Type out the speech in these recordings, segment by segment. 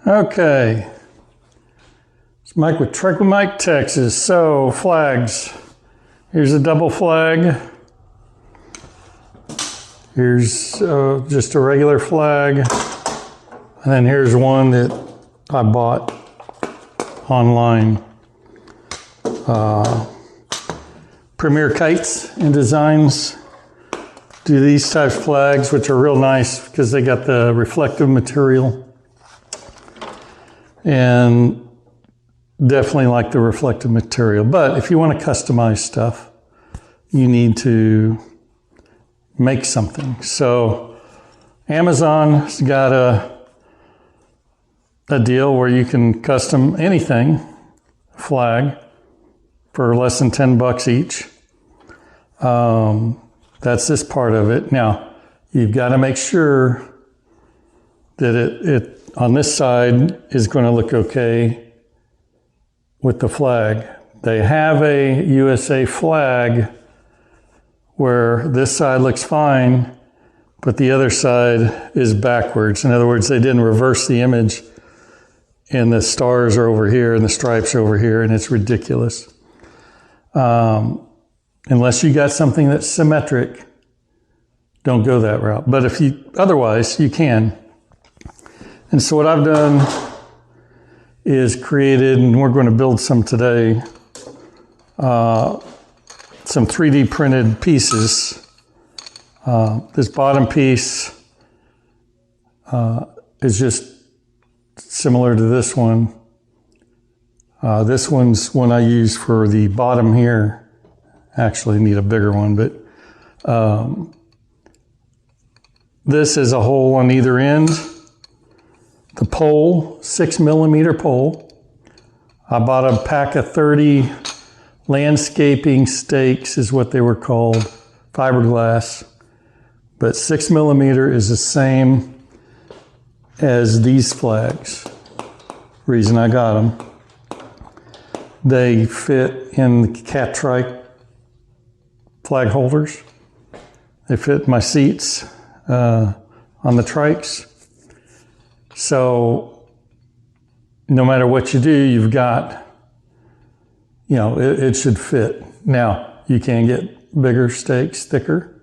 Okay, it's Mike with Trike with Mike, Texas. So, flags. Here's a double flag. Here's just a regular flag. And then here's one that I bought online. Premier Kites and Designs do these types of flags, which are real nice because they got the reflective material. And definitely like the reflective material. But if you want to customize stuff, you need to make something. So Amazon's got a deal where you can custom anything, flag, for less than $10 each. That's this part of it. Now, you've got to make sure that it on this side is going to look okay with the flag. They have a USA flag where this side looks fine, but the other side is backwards. In other words, they didn't reverse the image and the stars are over here and the stripes are over here, and it's ridiculous. Unless you got something that's symmetric, don't go that route. But if you, otherwise, you can. And so what I've done is created, and we're going to build some today, some 3D printed pieces. This bottom piece is just similar to this one. This one's one I use for the bottom here. Actually need a bigger one, but this is a hole on either end. The pole, 6mm pole. I bought a pack of 30 landscaping stakes is what they were called, fiberglass. But 6mm is the same as these flags. Reason I got them. They fit in the cat trike flag holders. They fit my seats on the trikes. So no matter what you do, you've got, you know, it should fit. Now, you can get bigger stakes, thicker,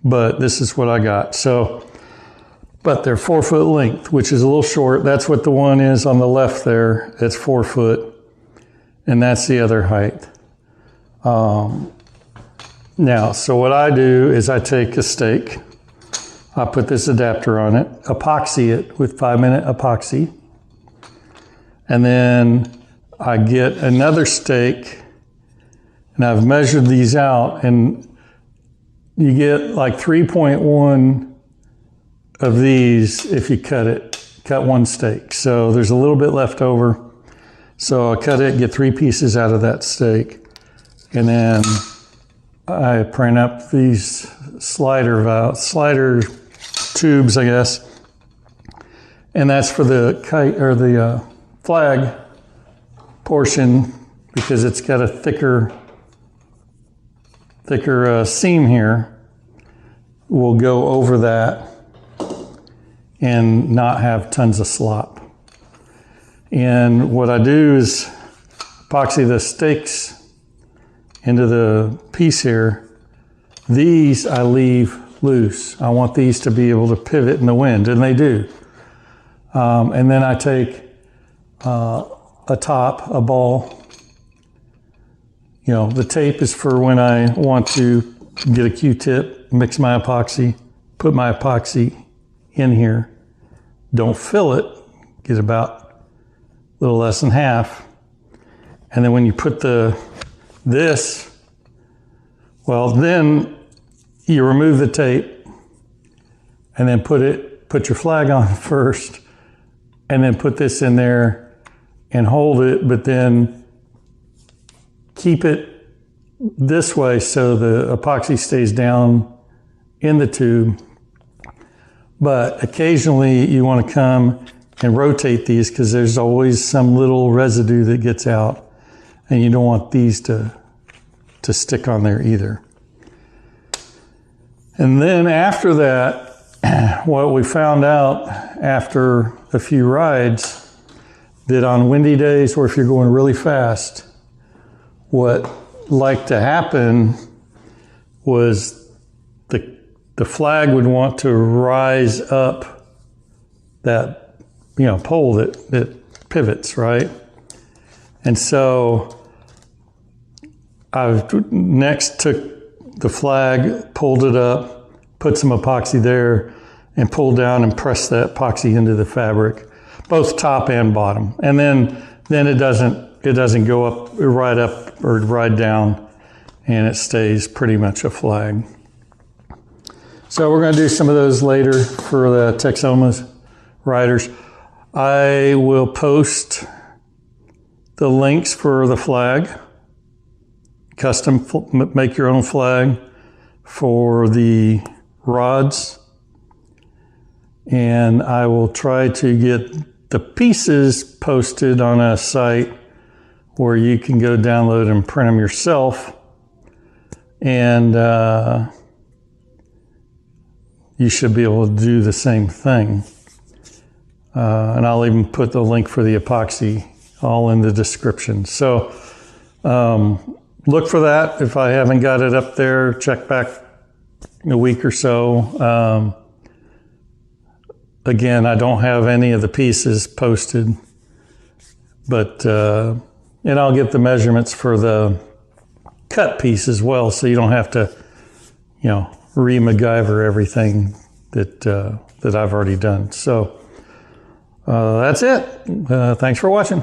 but this is what I got. So, but they're 4 foot length, which is a little short. That's what the one is on the left there. It's 4 foot, and that's the other height. Now, so what I do is I take a stake, I put this adapter on it, epoxy it with 5-minute epoxy, and then I get another stake, and I've measured these out, and you get like 3.1 of these if you cut one stake. So there's a little bit left over. So I cut it, get 3 pieces out of that stake, and then I print up these slider tubes, I guess, and that's for the kite or the flag portion because it's got a thicker seam here. We'll go over that and not have tons of slop. And what I do is epoxy the stakes into the piece here. These I leave loose. I want these to be able to pivot in the wind, and they do. And then I take a ball. You know, the tape is for when I want to get a Q-tip, mix my epoxy, put my epoxy in here. Don't fill it, get about a little less than half. And then when you put this, well, then you remove the tape and then put your flag on first, and then put this in there and hold it, but then keep it this way so the epoxy stays down in the tube. But occasionally you want to come and rotate these because there's always some little residue that gets out, and you don't want these to stick on there either. And then after that, what we found out after a few rides that on windy days, or if you're going really fast, what liked to happen was the flag would want to rise up that, pole that pivots, right? And so I next took the flag, pulled it up, put some epoxy there, and pulled down and pressed that epoxy into the fabric, both top and bottom. And then it doesn't go up or right down, and it stays pretty much a flag. So we're going to do some of those later for the Texoma riders. I will post the links for the flag, custom make your own flag for the rods, and I will try to get the pieces posted on a site where you can go download and print them yourself, and you should be able to do the same thing. And I'll even put the link for the epoxy all in the description. So look for that. If I haven't got it up there, check back in a week or so. Again, I don't have any of the pieces posted, but and I'll get the measurements for the cut piece as well, so you don't have to, re-MacGyver everything that I've already done. So that's it. Thanks for watching.